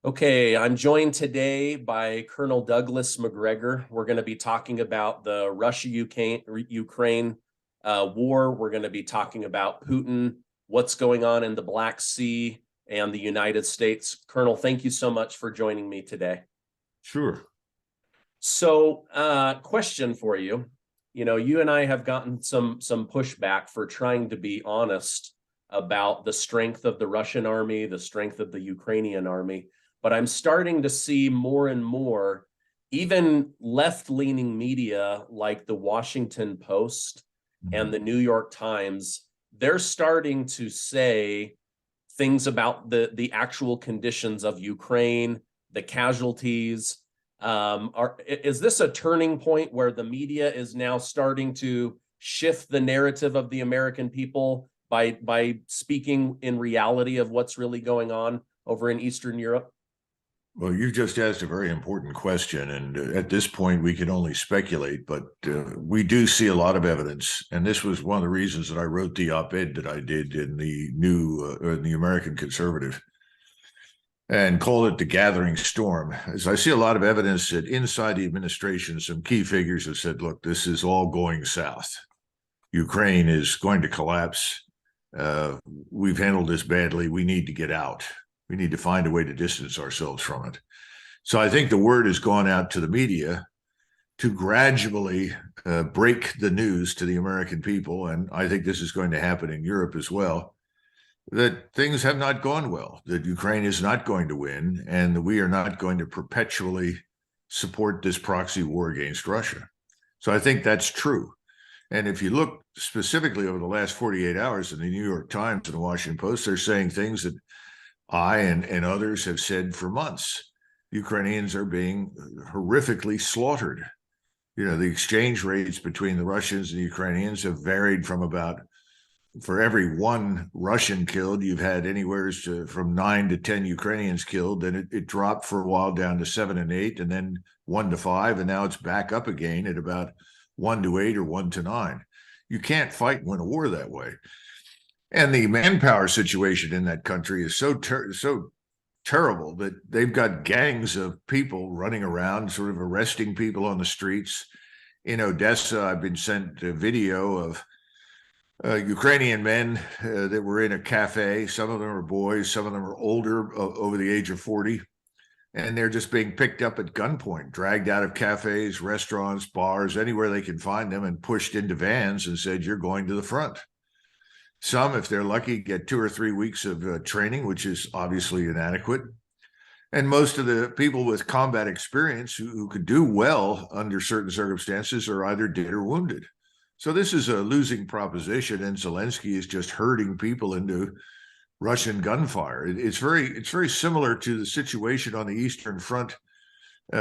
Okay, I'm joined today by Colonel Douglas MacGregor. We're going to be talking about the Russia-Ukraine war. We're going to be talking about Putin, what's going on in the Black Sea, and the United States. Colonel, thank you so much for joining me today. Sure. So, question for you. You know, you and I have gotten some pushback for trying to be honest about the strength of the Russian army, the strength of the Ukrainian army. But I'm starting to see more and more, even left-leaning media like the Washington Post and the New York Times, they're starting to say things about the actual conditions of Ukraine, the casualties. Is this a turning point where the media is now starting to shift the narrative of the American people by speaking in reality of what's really going on over in Eastern Europe? Well, you just asked a very important question, and at this point, we can only speculate, but we do see a lot of evidence. And this was one of the reasons that I wrote the op-ed that I did in the American Conservative and called it the gathering storm. As I see a lot of evidence that inside the administration, some key figures have said, look, this is all going south. Ukraine is going to collapse. We've handled this badly. We need to get out. We need to find a way to distance ourselves from it. So I think the word has gone out to the media to gradually break the news to the American people, and I think this is going to happen in Europe as well, that things have not gone well, that Ukraine is not going to win, and that we are not going to perpetually support this proxy war against Russia. So I think that's true. And if you look specifically over the last 48 hours in the New York Times and the Washington Post, they're saying things that I and others have said for months. Ukrainians are being horrifically slaughtered. You know, the exchange rates between the Russians and the Ukrainians have varied from about, for every one Russian killed, you've had anywhere from 9 to 10 Ukrainians killed. And it dropped for a while down to 7 and 8, and then 1 to 5. And now it's back up again at about 1 to 8 or 1 to 9. You can't fight and win a war that way. And the manpower situation in that country is so terrible that they've got gangs of people running around, sort of arresting people on the streets. In Odessa, I've been sent a video of Ukrainian men that were in a cafe. Some of them are boys, some of them are older, over the age of 40. And they're just being picked up at gunpoint, dragged out of cafes, restaurants, bars, anywhere they can find them, and pushed into vans and said, you're going to the front. Some, if they're lucky, get 2 or 3 weeks of training, which is obviously inadequate. And most of the people with combat experience who could do well under certain circumstances are either dead or wounded. So this is a losing proposition, and Zelensky is just herding people into Russian gunfire. It's very similar to the situation on the Eastern Front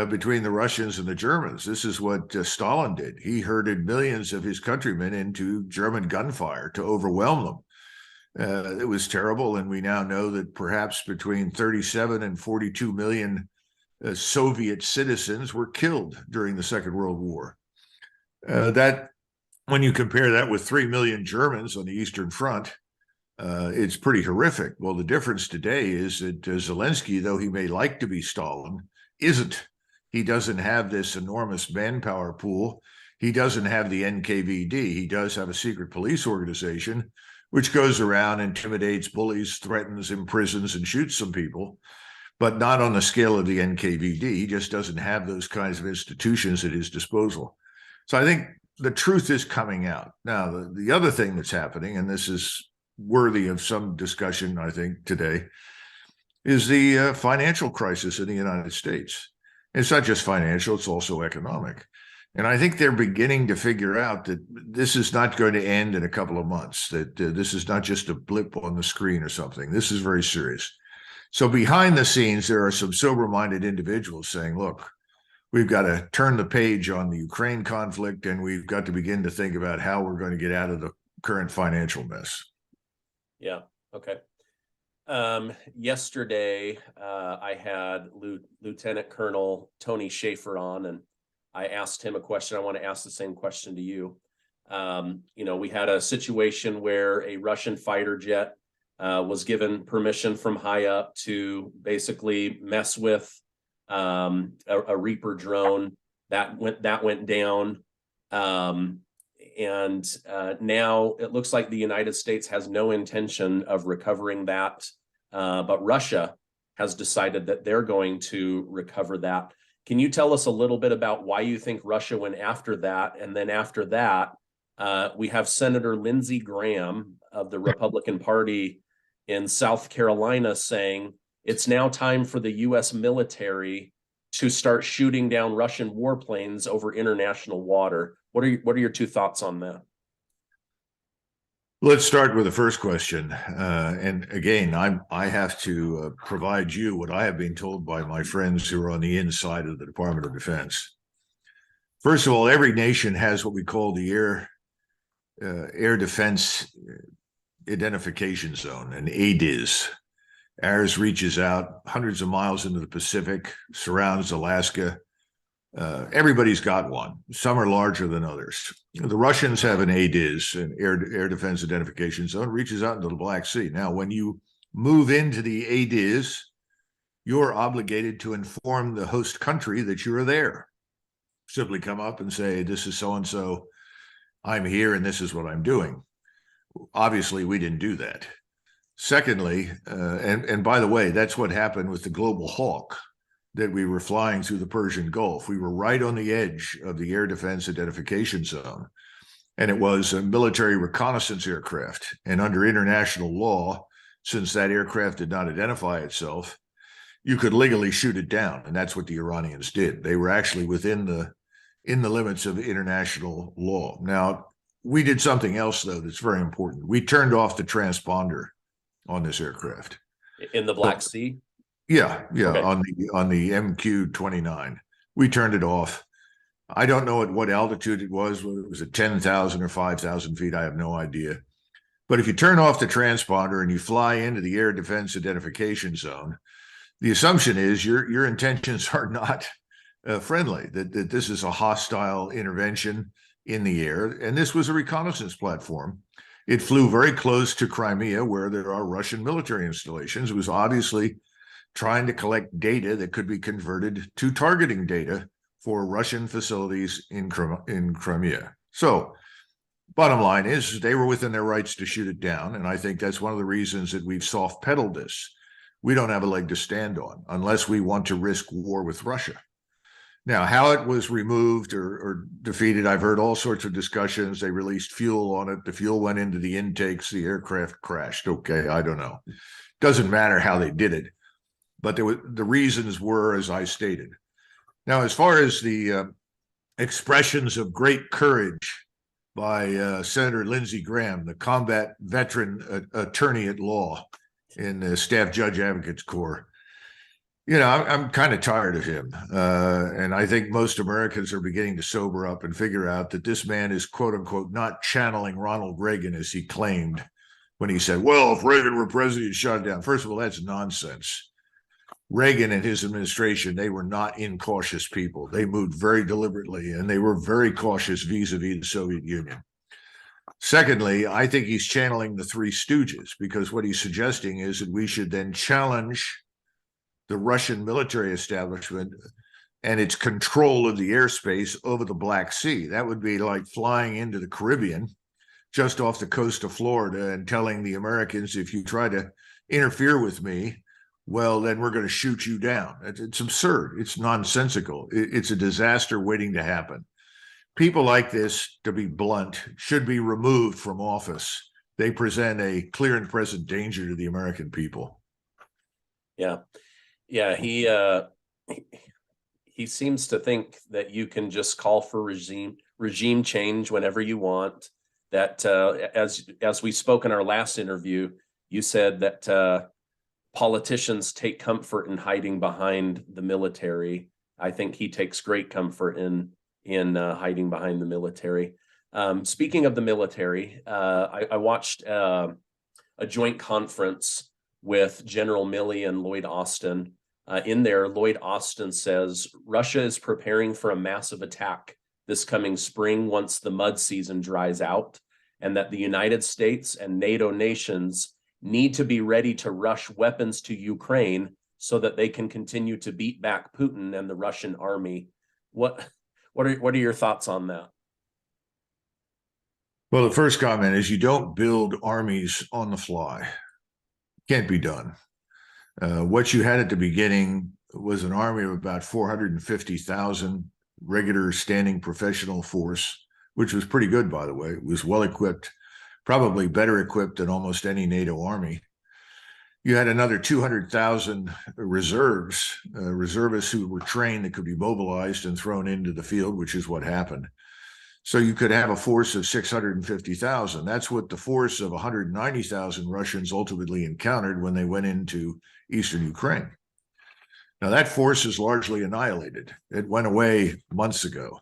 between the Russians and the Germans. This is what Stalin did. He herded millions of his countrymen into German gunfire to overwhelm them. It was terrible, and we now know that perhaps between 37 and 42 million Soviet citizens were killed during the Second World War. That, when you compare that with 3 million Germans on the Eastern Front, it's pretty horrific. Well, the difference today is that Zelensky, though he may like to be Stalin, isn't. He doesn't have this enormous manpower pool. He doesn't have the NKVD. He does have a secret police organization, which goes around, intimidates, bullies, threatens, imprisons, and shoots some people, but not on the scale of the NKVD. He just doesn't have those kinds of institutions at his disposal. So I think the truth is coming out. Now, the other thing that's happening, and this is worthy of some discussion, I think, today, is the financial crisis in the United States. It's not just financial, it's also economic. And I think they're beginning to figure out that this is not going to end in a couple of months, that this is not just a blip on the screen or something. This is very serious. So behind the scenes, there are some sober-minded individuals saying, look, we've got to turn the page on the Ukraine conflict, and we've got to begin to think about how we're going to get out of the current financial mess. Yeah, okay. Yesterday, I had Lieutenant Colonel Tony Schaefer on, and I asked him a question. I want to ask the same question to you. You know, we had a situation where a Russian fighter jet was given permission from high up to basically mess with a Reaper drone that went down. And now it looks like the United States has no intention of recovering that, but Russia has decided that they're going to recover that. Can you tell us a little bit about why you think Russia went after that? And then after that, we have Senator Lindsey Graham of the Republican Party in South Carolina saying it's now time for the U.S. military to start shooting down Russian warplanes over international water. What are your two thoughts on that? Let's start with the first question. And again, I have to provide you what I have been told by my friends who are on the inside of the Department of Defense. First of all, every nation has what we call the Air Defense Identification Zone, an ADIZ. Ours reaches out hundreds of miles into the Pacific, surrounds Alaska. Everybody's got one. Some are larger than others. The Russians have an ADIZ, an Air Defense Identification Zone, reaches out into the Black Sea. Now, when you move into the ADIZ, you're obligated to inform the host country that you're there. Simply come up and say, this is so-and-so, I'm here, and this is what I'm doing. Obviously, we didn't do that. Secondly, and by the way, that's what happened with the Global Hawk that we were flying through the Persian Gulf. We were right on the edge of the Air Defense Identification Zone, and it was a military reconnaissance aircraft. And under international law, since that aircraft did not identify itself, you could legally shoot it down, and that's what the Iranians did. They were actually within the limits of international law. Now, we did something else, though, that's very important. We turned off the transponder on this aircraft. In the Black Sea? Yeah, Okay. on the MQ-29. We turned it off. I don't know at what altitude it was, whether it was at 10,000 or 5,000 feet, I have no idea. But if you turn off the transponder and you fly into the Air Defense Identification Zone, the assumption is your intentions are not friendly, that this is a hostile intervention in the air. And this was a reconnaissance platform. It flew very close to Crimea, where there are Russian military installations. It was obviously trying to collect data that could be converted to targeting data for Russian facilities in Crimea. So bottom line is they were within their rights to shoot it down. And I think that's one of the reasons that we've soft pedaled this. We don't have a leg to stand on unless we want to risk war with Russia. Now, how it was removed or defeated, I've heard all sorts of discussions. They released fuel on it. The fuel went into the intakes. The aircraft crashed. Okay, I don't know. Doesn't matter how they did it. But the reasons were, as I stated. Now, as far as the expressions of great courage by Senator Lindsey Graham, the combat veteran attorney at law in the Staff Judge Advocates Corps, you know, I'm kind of tired of him. And I think most Americans are beginning to sober up and figure out that this man is, quote unquote, not channeling Ronald Reagan as he claimed when he said, well, if Reagan were president, he'd shut it down. First of all, that's nonsense. Reagan and his administration, they were not incautious people. They moved very deliberately, and they were very cautious vis-a-vis the Soviet Union. Secondly, I think he's channeling the Three Stooges, because what he's suggesting is that we should then challenge the Russian military establishment and its control of the airspace over the Black Sea. That would be like flying into the Caribbean, just off the coast of Florida, and telling the Americans, if you try to interfere with me, well, then we're going to shoot you down. It's absurd. It's nonsensical. It's a disaster waiting to happen. People like this, to be blunt, should be removed from office. They present a clear and present danger to the American people. Yeah. Yeah, he seems to think that you can just call for regime change whenever you want. That as we spoke in our last interview, you said that politicians take comfort in hiding behind the military. I think he takes great comfort in hiding behind the military. Speaking of the military, I watched a joint conference with General Milley and Lloyd Austin. In there, Lloyd Austin says Russia is preparing for a massive attack this coming spring once the mud season dries out, and that the United States and NATO nations need to be ready to rush weapons to Ukraine so that they can continue to beat back Putin and the Russian army. What are your thoughts on that? Well, the first comment is you don't build armies on the fly. Can't be done. What you had at the beginning was an army of about 450,000 regular standing professional force, which was pretty good, by the way. It was well equipped, probably better equipped than almost any NATO army. You had another 200,000 reservists who were trained that could be mobilized and thrown into the field, which is what happened. So you could have a force of 650,000. That's what the force of 190,000 Russians ultimately encountered when they went into eastern Ukraine. Now, that force is largely annihilated. It went away months ago.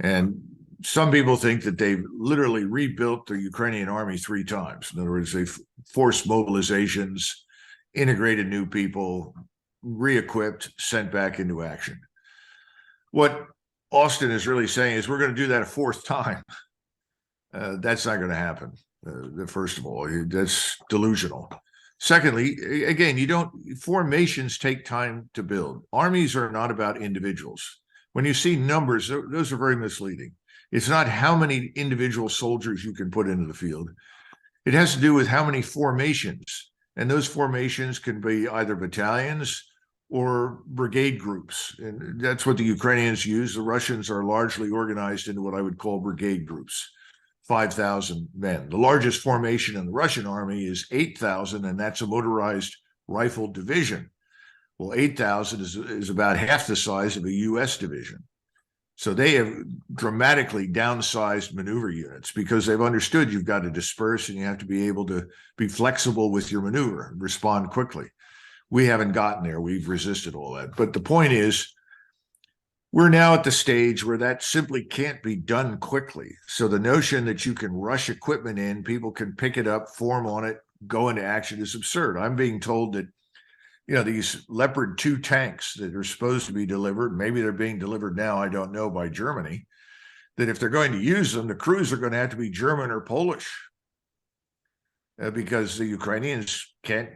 And some people think that they've literally rebuilt the Ukrainian army 3 times. In other words, they've forced mobilizations, integrated new people, re-equipped, sent back into action. What Austin is really saying is we're going to do that a 4th time. That's not going to happen. First of all, that's delusional. Secondly, again, formations take time to build. Armies are not about individuals. When you see numbers, those are very misleading. It's not how many individual soldiers you can put into the field. It has to do with how many formations. And those formations can be either battalions or brigade groups. And that's what the Ukrainians use. The Russians are largely organized into what I would call brigade groups, 5,000 men. The largest formation in the Russian army is 8,000, and that's a motorized rifle division. Well, 8,000 is about half the size of a U.S. division. So they have dramatically downsized maneuver units because they've understood you've got to disperse and you have to be able to be flexible with your maneuver, respond quickly. We haven't gotten there. We've resisted all that. But the point is, we're now at the stage where that simply can't be done quickly. So the notion that you can rush equipment in, people can pick it up, form on it, go into action is absurd. I'm being told that these Leopard 2 tanks that are supposed to be delivered, maybe they're being delivered now, I don't know, by Germany, that if they're going to use them, the crews are going to have to be German or Polish because the Ukrainians can't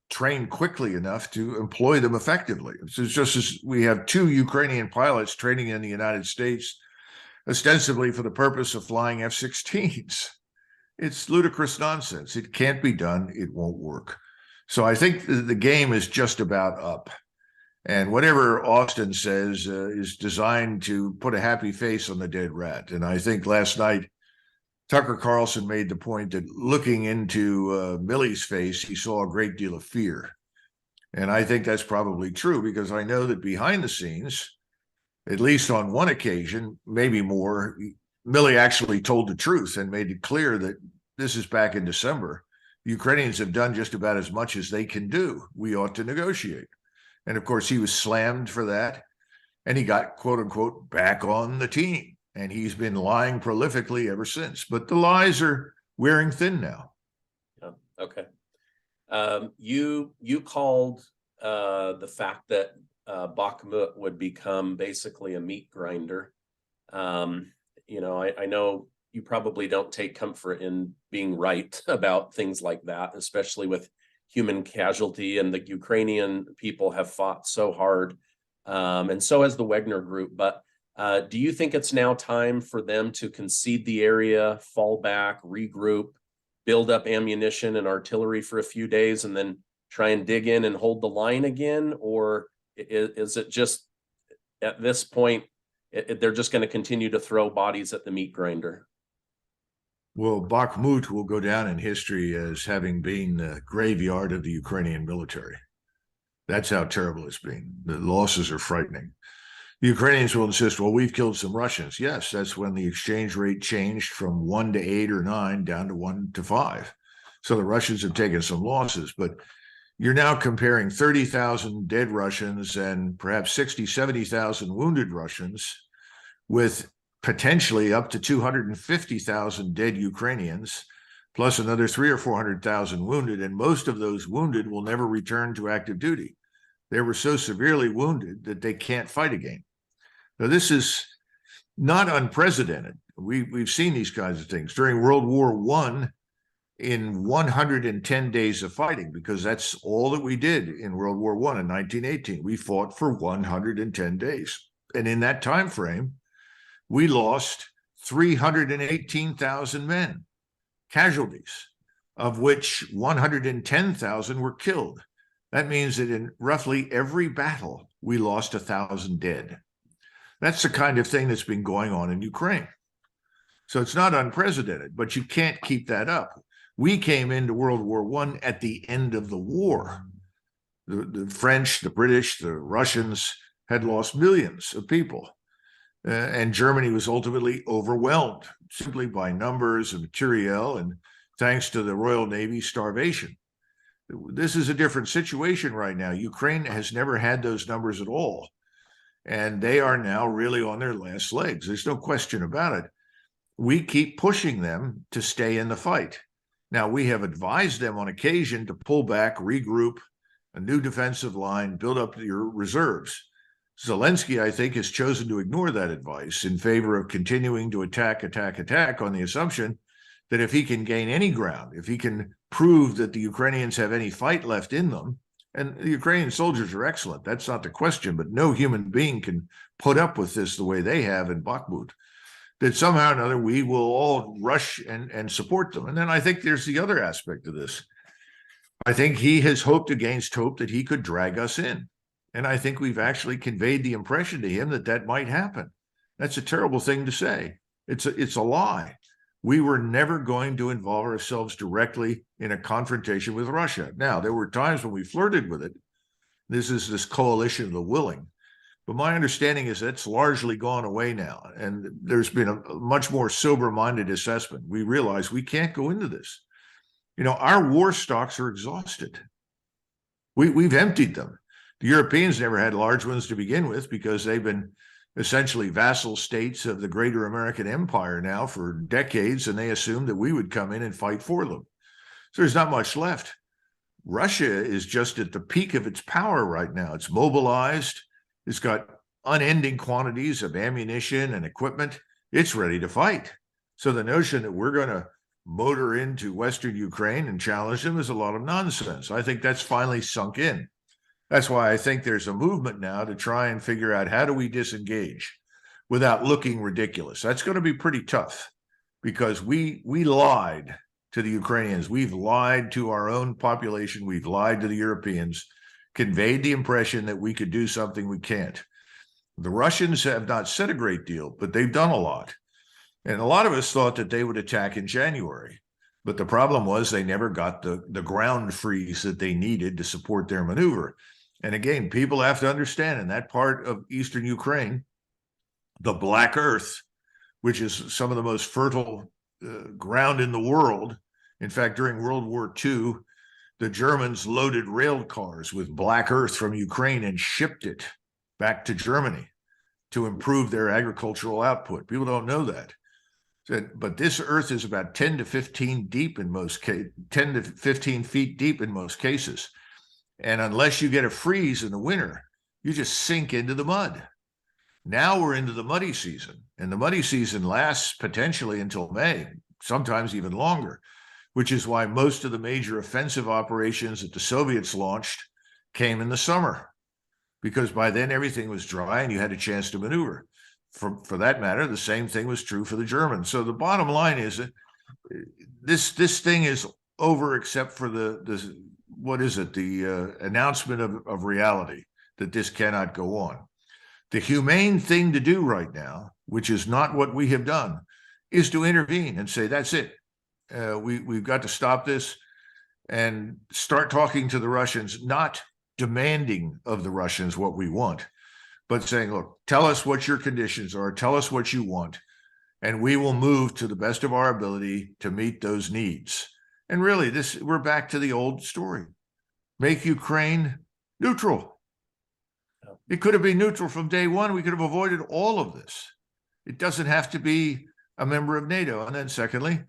train quickly enough to employ them effectively. It's just as we have 2 Ukrainian pilots training in the United States, ostensibly for the purpose of flying F-16s. It's ludicrous nonsense. It can't be done. It won't work. So I think the game is just about up. And whatever Austin says is designed to put a happy face on the dead rat. And I think last night, Tucker Carlson made the point that looking into Milley's face, he saw a great deal of fear. And I think that's probably true because I know that behind the scenes, at least on one occasion, maybe more, Milley actually told the truth and made it clear that this is back in December. The Ukrainians have done just about as much as they can do. We ought to negotiate. And of course, he was slammed for that. And he got, quote unquote, back on the team. And he's been lying prolifically ever since. But the lies are wearing thin now. Yeah. Okay. You called the fact that Bakhmut would become basically a meat grinder. I know you probably don't take comfort in being right about things like that, especially with human casualty, and the Ukrainian people have fought so hard, and so has the Wagner group. But do you think it's now time for them to concede the area, fall back, regroup, build up ammunition and artillery for a few days, and then try and dig in and hold the line again? Or is it just at this point, they're just going to continue to throw bodies at the meat grinder? Well, Bakhmut will go down in history as having been the graveyard of the Ukrainian military. That's how terrible it's been. The losses are frightening. The Ukrainians will insist, well, we've killed some Russians. Yes, that's when the exchange rate changed from 1 to 8 or 9 down to 1 to 5. So the Russians have taken some losses, but you're now comparing 30,000 dead Russians and perhaps 60, 70,000 wounded Russians with potentially up to 250,000 dead Ukrainians, plus another 300,000 or 400,000 wounded. And most of those wounded will never return to active duty. They were so severely wounded that they can't fight again. Now, this is not unprecedented. We've seen these kinds of things. During World War I, in 110 days of fighting, because that's all that we did in World War I in 1918. We fought for 110 days. And in that time frame, we lost 318,000 men, casualties, of which 110,000 were killed. That means that in roughly every battle, we lost 1,000 dead. That's the kind of thing that's been going on in Ukraine. So it's not unprecedented, but you can't keep that up. We came into World War I at the end of the war. The French, the British, the Russians had lost millions of people. And Germany was ultimately overwhelmed simply by numbers and materiel, and thanks to the Royal Navy, starvation. This is a different situation right now. Ukraine has never had those numbers at all. And they are now really on their last legs. There's no question about it. We keep pushing them to stay in the fight. Now, we have advised them on occasion to pull back, regroup, a new defensive line, build up your reserves. Zelensky, I think, has chosen to ignore that advice in favor of continuing to attack on the assumption that if he can gain any ground, if he can prove that the Ukrainians have any fight left in them, and the Ukrainian soldiers are excellent, that's not the question, but no human being can put up with this the way they have in Bakhmut, that somehow or another we will all rush and support them. And then I think there's the other aspect of this. I think he has hoped against hope that he could drag us in. And I think we've actually conveyed the impression to him that that might happen. That's a terrible thing to say. It's a lie. We were never going to involve ourselves directly in a confrontation with Russia. Now, there were times when we flirted with it. This is this coalition of the willing. But my understanding is that's largely gone away now. And there's been a much more sober-minded assessment. We realize we can't go into this. You know, our war stocks are exhausted. We've emptied them. The Europeans never had large ones to begin with because they've been essentially vassal states of the greater American empire now for decades, and they assumed that we would come in and fight for them. So there's not much left. Russia is just at the peak of its power right now. It's mobilized. It's got unending quantities of ammunition and equipment. It's ready to fight. So the notion that we're going to motor into Western Ukraine and challenge them is a lot of nonsense. I think that's finally sunk in. That's why I think there's a movement now to try and figure out how do we disengage without looking ridiculous. That's going to be pretty tough because we lied to the Ukrainians. We've lied to our own population. We've lied to the Europeans, conveyed the impression that we could do something we can't. The Russians have not said a great deal, but they've done a lot. And a lot of us thought that they would attack in January. But the problem was they never got the ground freeze that they needed to support their maneuver. And again, people have to understand in that part of eastern Ukraine, the Black Earth, which is some of the most fertile ground in the world. In fact, during World War II, the Germans loaded rail cars with black earth from Ukraine and shipped it back to Germany to improve their agricultural output. People don't know that. But this earth is about 10 to 15 deep in most cases, 10 to 15 feet deep in most cases. And unless you get a freeze in the winter, you just sink into the mud. Now we're into the muddy season, and the muddy season lasts potentially until May, sometimes even longer, which is why most of the major offensive operations that the Soviets launched came in the summer, because by then everything was dry and you had a chance to maneuver. For that matter, the same thing was true for the Germans. So the bottom line is that this thing is over, except for the announcement of reality that this cannot go on. The humane thing to do right now, which is not what we have done, is to intervene and say, that's it. We've got to stop this and start talking to the Russians, not demanding of the Russians what we want, but saying, look, tell us what your conditions are, tell us what you want, and we will move to the best of our ability to meet those needs. And really, we're back to the old story. Make Ukraine neutral. It could have been neutral from day one. We could have avoided all of this. It doesn't have to be a member of NATO. And then secondly,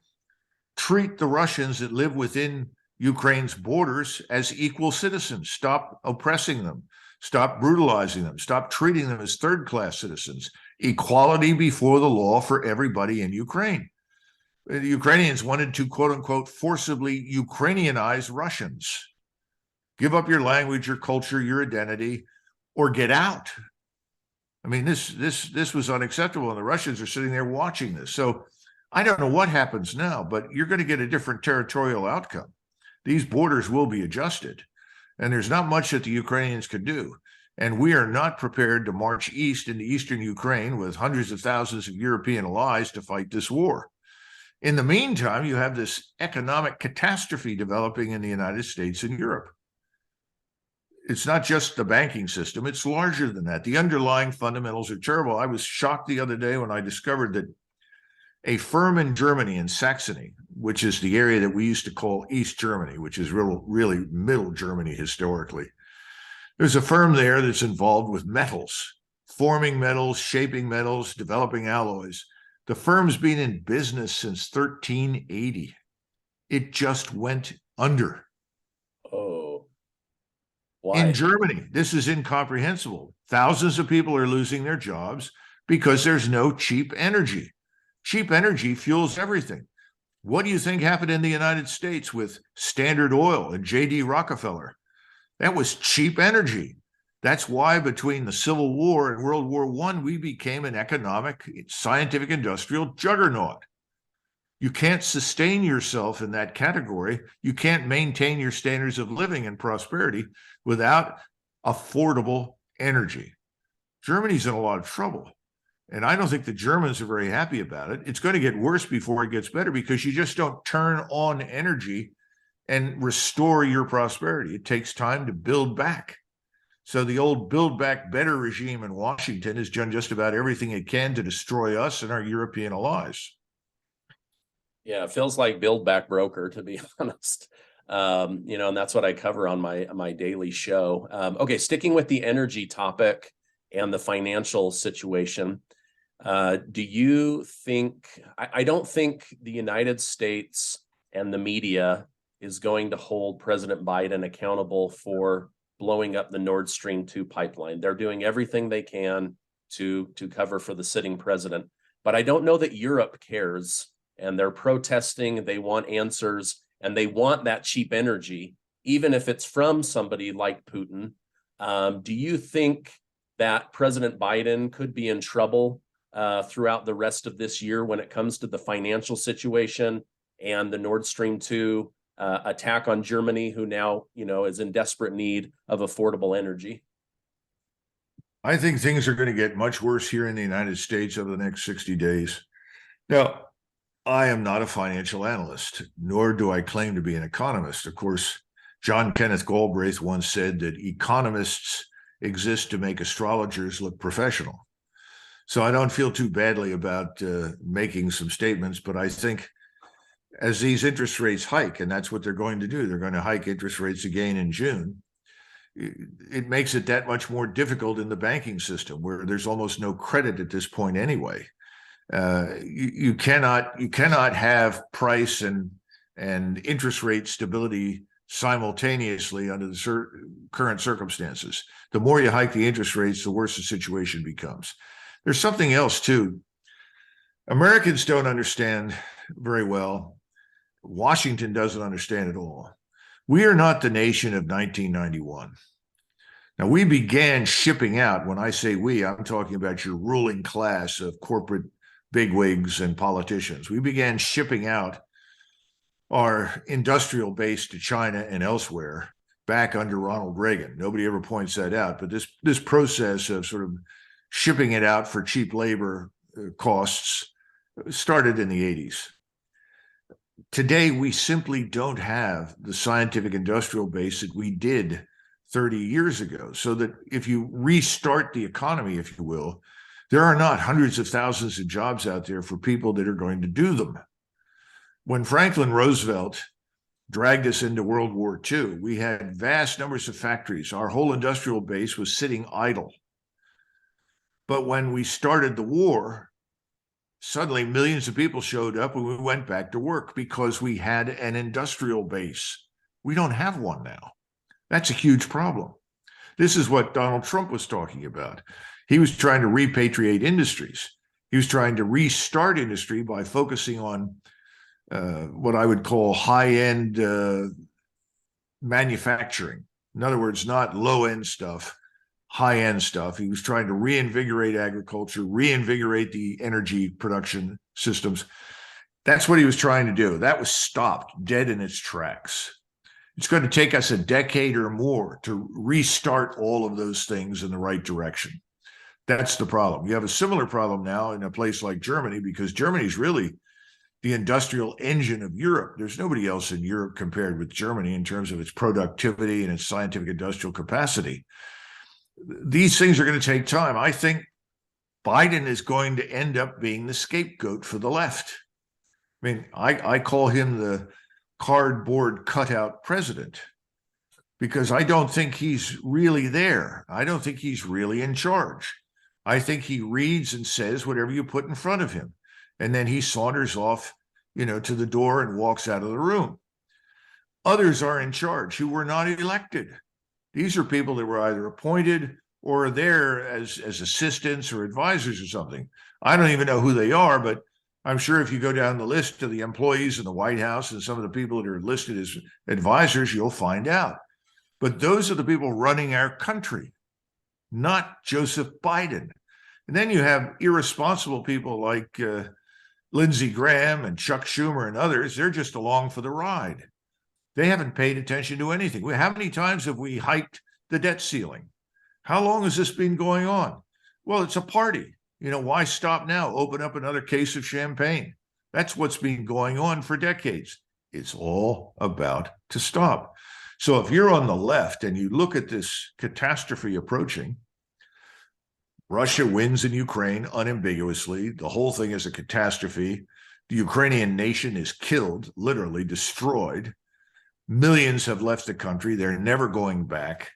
treat the Russians that live within Ukraine's borders as equal citizens. Stop oppressing them. Stop brutalizing them. Stop treating them as third-class citizens. Equality before the law for everybody in Ukraine. The Ukrainians wanted to, quote unquote, forcibly Ukrainianize Russians. Give up your language, your culture, your identity, or get out. I mean, this was unacceptable, and the Russians are sitting there watching this. So I don't know what happens now, but you're going to get a different territorial outcome. These borders will be adjusted, and there's not much that the Ukrainians can do. And we are not prepared to march east into eastern Ukraine with hundreds of thousands of European allies to fight this war. In the meantime, you have this economic catastrophe developing in the United States and Europe. It's not just the banking system, it's larger than that. The underlying fundamentals are terrible. I was shocked the other day when I discovered that a firm in Germany, in Saxony, which is the area that we used to call East Germany, which is really middle Germany historically. There's a firm there that's involved with metals, forming metals, shaping metals, developing alloys. The firm's been in business since 1380. It just went under. Oh, why? In Germany, this is incomprehensible. Thousands of people are losing their jobs because there's no cheap energy. Cheap energy fuels everything. What do you think happened in the United States with Standard Oil and J.D. Rockefeller? That was cheap energy. That's why between the Civil War and World War I, we became an economic, scientific, industrial juggernaut. You can't sustain yourself in that category. You can't maintain your standards of living and prosperity without affordable energy. Germany's in a lot of trouble. And I don't think the Germans are very happy about it. It's going to get worse before it gets better because you just don't turn on energy and restore your prosperity. It takes time to build back. So the old Build Back Better regime in Washington has done just about everything it can to destroy us and our European allies. Yeah, it feels like Build Back Broker, to be honest. And that's what I cover on my daily show. Okay, sticking with the energy topic and the financial situation, do you think, I don't think the United States and the media is going to hold President Biden accountable for blowing up the Nord Stream 2 pipeline. They're doing everything they can to cover for the sitting president. But I don't know that Europe cares, and they're protesting. They want answers, and they want that cheap energy, even if it's from somebody like Putin. Do you think that President Biden could be in trouble throughout the rest of this year when it comes to the financial situation and the Nord Stream 2 attack on Germany, who now, is in desperate need of affordable energy? I think things are going to get much worse here in the United States over the next 60 days. Now, I am not a financial analyst, nor do I claim to be an economist. Of course, John Kenneth Galbraith once said that economists exist to make astrologers look professional. So I don't feel too badly about making some statements, but I think as these interest rates hike, and that's what they're going to do, they're going to hike interest rates again in June, it makes it that much more difficult in the banking system where there's almost no credit at this point anyway. You cannot have price and interest rate stability simultaneously under the current circumstances. The more you hike the interest rates, the worse the situation becomes. There's something else too. Americans don't understand very well. Washington doesn't understand at all. We are not the nation of 1991. Now, we began shipping out. When I say we, I'm talking about your ruling class of corporate bigwigs and politicians. We began shipping out our industrial base to China and elsewhere back under Ronald Reagan. Nobody ever points that out, but this process of sort of shipping it out for cheap labor costs started in the 80s. Today, we simply don't have the scientific industrial base that we did 30 years ago. So that if you restart the economy, if you will, there are not hundreds of thousands of jobs out there for people that are going to do them. When Franklin Roosevelt dragged us into World War II, we had vast numbers of factories. Our whole industrial base was sitting idle. But when we started the war, suddenly millions of people showed up and we went back to work because we had an industrial base. We don't have one now. That's a huge problem. This is what Donald Trump was talking about. He was trying to repatriate industries. He was trying to restart industry by focusing on what I would call high-end manufacturing. In other words, not low-end stuff, high-end stuff. He was trying to reinvigorate agriculture, reinvigorate the energy production systems. That's what he was trying to do. That was stopped dead in its tracks. It's going to take us a decade or more to restart all of those things in the right direction. That's the problem. You have a similar problem now in a place like Germany, because Germany is really the industrial engine of Europe. There's nobody else in Europe compared with Germany in terms of its productivity and its scientific industrial capacity. These things are going to take time. I think Biden is going to end up being the scapegoat for the left. I mean, I call him the cardboard cutout president because I don't think he's really there. I don't think he's really in charge. I think he reads and says whatever you put in front of him. And then he saunters off, to the door and walks out of the room. Others are in charge who were not elected. These are people that were either appointed or are there as assistants or advisors or something. I don't even know who they are, but I'm sure if you go down the list of the employees in the White House and some of the people that are listed as advisors, you'll find out. But those are the people running our country, not Joseph Biden. And then you have irresponsible people like Lindsey Graham and Chuck Schumer and others. They're just along for the ride. They haven't paid attention to anything. How many times have we hiked the debt ceiling? How long has this been going on? Well, it's a party. Why stop now? Open up another case of champagne. That's what's been going on for decades. It's all about to stop. So if you're on the left and you look at this catastrophe approaching, Russia wins in Ukraine unambiguously. The whole thing is a catastrophe. The Ukrainian nation is killed, literally destroyed. Millions have left the country. They're never going back.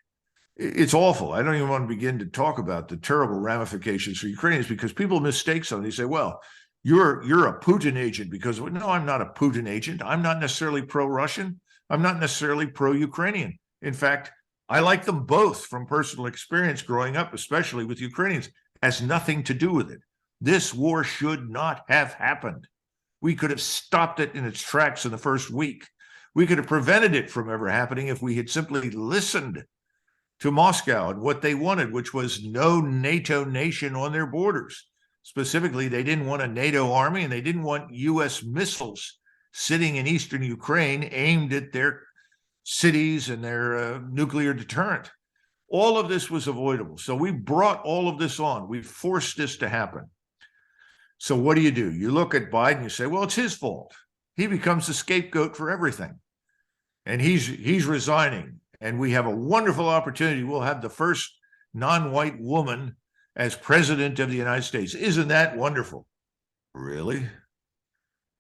It's awful. I don't even want to begin to talk about the terrible ramifications for Ukrainians because people mistake something. They say, well, you're a Putin agent because, no, I'm not a Putin agent. I'm not necessarily pro-Russian. I'm not necessarily pro-Ukrainian. In fact, I like them both from personal experience growing up, especially with Ukrainians. It has nothing to do with it. This war should not have happened. We could have stopped it in its tracks in the first week. We could have prevented it from ever happening if we had simply listened to Moscow and what they wanted, which was no NATO nation on their borders. Specifically, they didn't want a NATO army and they didn't want U.S. missiles sitting in eastern Ukraine aimed at their cities and their nuclear deterrent. All of this was avoidable. So we brought all of this on. We forced this to happen. So what do? You look at Biden, you say, well, it's his fault. He becomes the scapegoat for everything. And he's resigning. And we have a wonderful opportunity. We'll have the first non-white woman as president of the United States. Isn't that wonderful? Really?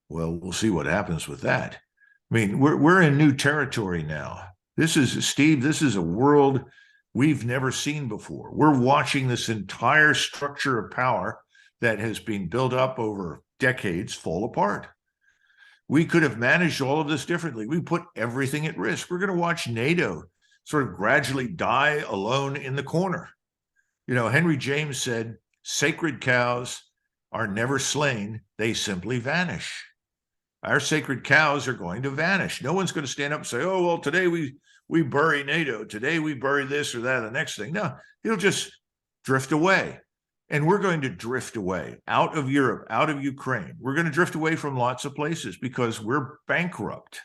Well, we'll see what happens with that. I mean, we're in new territory now. This is a world we've never seen before. We're watching this entire structure of power that has been built up over decades fall apart. We could have managed all of this differently. We put everything at risk. We're going to watch NATO sort of gradually die alone in the corner. Henry James said, sacred cows are never slain. They simply vanish. Our sacred cows are going to vanish. No one's going to stand up and say, oh, well, today we bury NATO. Today we bury this or that, the next thing. No, it'll just drift away. And we're going to drift away out of Europe, out of Ukraine. We're going to drift away from lots of places because we're bankrupt.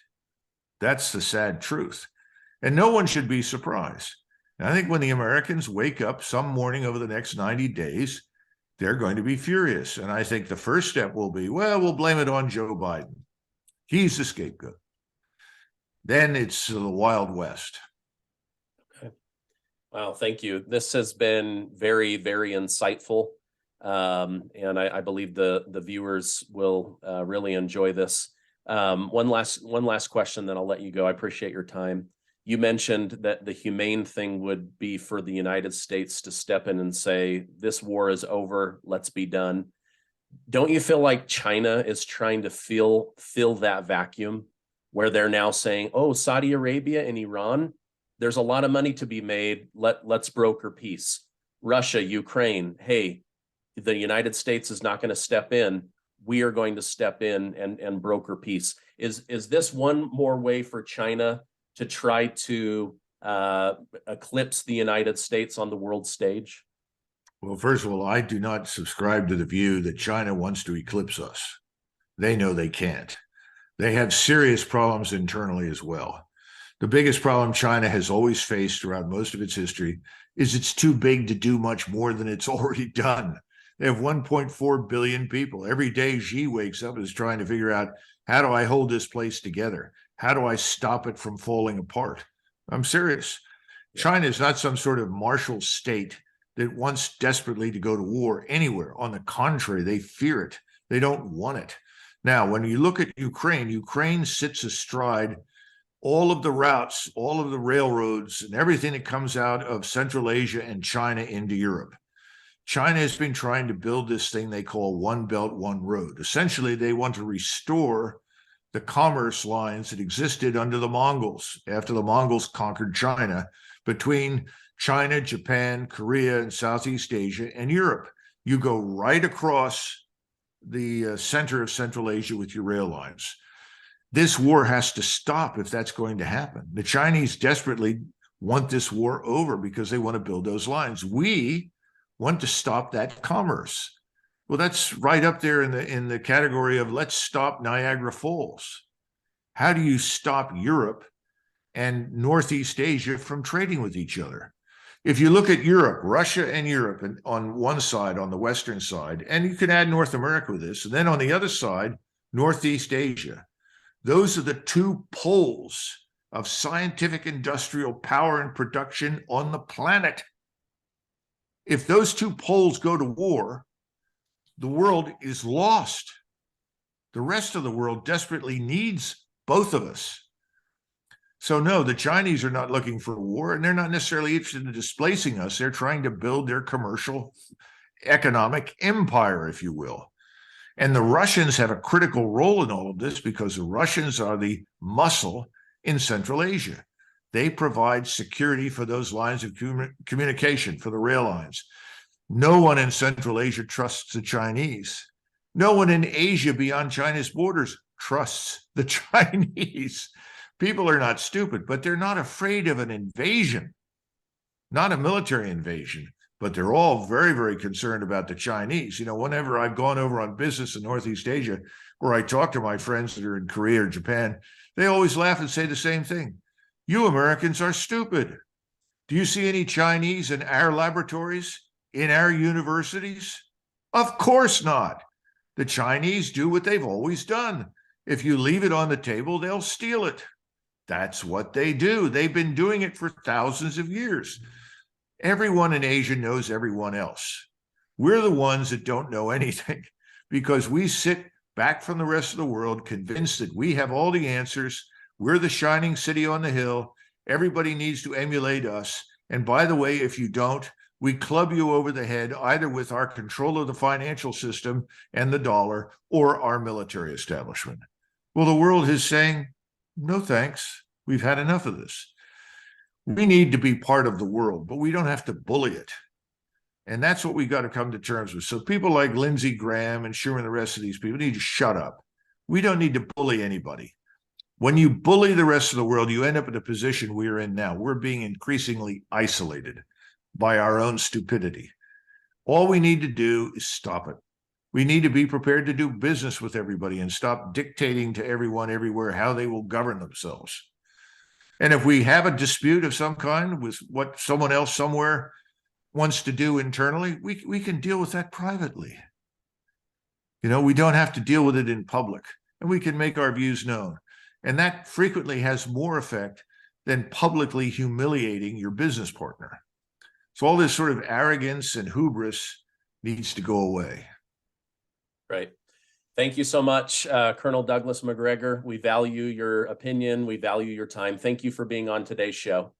That's the sad truth. And no one should be surprised. And I think when the Americans wake up some morning over the next 90 days, they're going to be furious. And I think the first step will be, well, we'll blame it on Joe Biden. He's the scapegoat. Then it's the Wild West. Okay. Wow, thank you. This has been very, very insightful. And I believe the viewers will really enjoy this. One last question, then I'll let you go. I appreciate your time. You mentioned that the humane thing would be for the United States to step in and say, this war is over, let's be done. Don't you feel like China is trying to fill that vacuum where they're now saying, oh, Saudi Arabia and Iran, there's a lot of money to be made. Let's broker peace. Russia, Ukraine, hey, the United States is not going to step in. we are going to step in and broker peace. Is this one more way for China to try to eclipse the United States on the world stage? Well, first of all, I do not subscribe to the view that China wants to eclipse us. They know they can't. They have serious problems internally as well. The biggest problem China has always faced throughout most of its history is it's too big to do much more than it's already done. They have 1.4 billion people. Every day Xi wakes up and is trying to figure out, how do I hold this place together? How do I stop it from falling apart? I'm serious. Yeah. China is not some sort of martial state that wants desperately to go to war anywhere. On the contrary, they fear it. They don't want it. Now, when you look at Ukraine, Ukraine sits astride all of the routes, all of the railroads, and everything that comes out of Central Asia and China into Europe. China has been trying to build this thing they call One Belt, One Road. Essentially, they want to restore the commerce lines that existed under the Mongols after the Mongols conquered China, between China, Japan, Korea, and Southeast Asia and Europe. You go right across the center of Central Asia with your rail lines. This war has to stop if that's going to happen. The Chinese desperately want this war over because they want to build those lines. We want to stop that commerce. Well, that's right up there in the category of let's stop Niagara Falls. How do you stop Europe and Northeast Asia from trading with each other? If you look at Europe, Russia and Europe on one side, on the Western side, and you can add North America with this, and then on the other side, Northeast Asia. Those are the two poles of scientific industrial power and production on the planet. If those two poles go to war, the world is lost. The rest of the world desperately needs both of us. So no, the Chinese are not looking for a war, and they're not necessarily interested in displacing us. They're trying to build their commercial economic empire, if you will. And the Russians have a critical role in all of this because the Russians are the muscle in Central Asia. They provide security for those lines of communication, for the rail lines. No one in Central Asia trusts the Chinese. No one in Asia beyond China's borders trusts the Chinese. People are not stupid, but they're not afraid of an invasion, not a military invasion, but they're all very, very concerned about the Chinese. You know, whenever I've gone over on business in Northeast Asia, where I talk to my friends that are in Korea or Japan, they always laugh and say the same thing. You Americans are stupid. Do you see any Chinese in our laboratories, in our universities? Of course not. The Chinese do what they've always done. If you leave it on the table, they'll steal it. That's what they do. They've been doing it for thousands of years. Everyone in Asia knows everyone else. We're the ones that don't know anything because we sit back from the rest of the world convinced that we have all the answers. We're the shining city on the hill. Everybody needs to emulate us. And by the way, if you don't, we club you over the head either with our control of the financial system and the dollar or our military establishment. Well, the world is saying, no thanks. We've had enough of this. We need to be part of the world, but we don't have to bully it. And that's what we got to come to terms with. So people like Lindsey Graham and Schumer and the rest of these people need to shut up. We don't need to bully anybody. When you bully the rest of the world, you end up in a position we're in now. We're being increasingly isolated by our own stupidity. All we need to do is stop it. We need to be prepared to do business with everybody and stop dictating to everyone everywhere how they will govern themselves. And if we have a dispute of some kind with what someone else somewhere wants to do internally, we can deal with that privately. You know, we don't have to deal with it in public, and we can make our views known. And that frequently has more effect than publicly humiliating your business partner. So all this sort of arrogance and hubris needs to go away. Right. Thank you so much, Colonel Douglas MacGregor. We value your opinion. We value your time. Thank you for being on today's show.